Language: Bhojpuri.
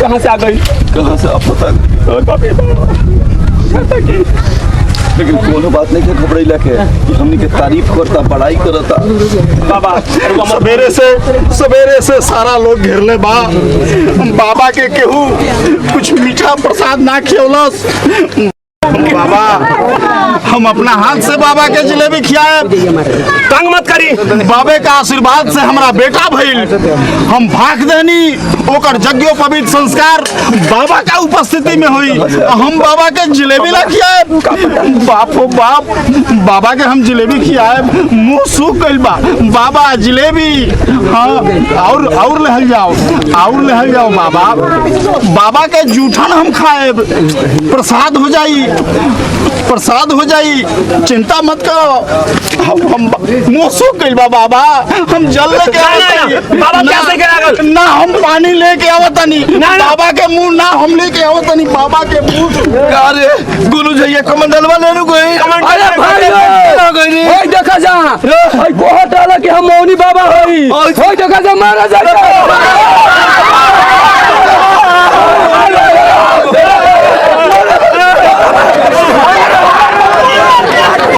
कहाँ से आ गई? कहाँ से आप पता लेकिन कोनो बात नहीं के घबराइला के कि हमनी के तारीफ करता बड़ाई करता बाबा सवेरे से सारा लोग घेरले बाबा के केहू कुछ मीठा प्रसाद ना खियौलस। बाबा हम अपना हाथ से बाबा के जिलेबी खियाए। तंग मत करी। बाबे का आशीर्वाद से हमारा बेटा भइल। हम भाग देनी ओकर यज्ञोपवीत संस्कार बाबा का उपस्थिति में हुई। हम बाबा के जिलेबी ला खियाए। बापो बाप बाबा के हम जिलेबी खियाए मुंह सूख गइल बा। बाबा जिलेबी हाँ और लहल जाओ बाबा। बाबा के जूठन हम खाए प्रसाद हो जाई चिंता मत करो। हम मुंह सूख गइल बा बाबा। हम जल लेके बाबा कैसे गिरा ना हम पानी लेके आवतनी बाबा के मुंह ना हम लेके आवतनी बाबा के मुंह। अरे गुरु जी कमंडल वाले नु कोई अरे भाई ओए देखा जा ओए कोहट वाला के हम मौनी बाबा होई ओए देखा जा मारा जा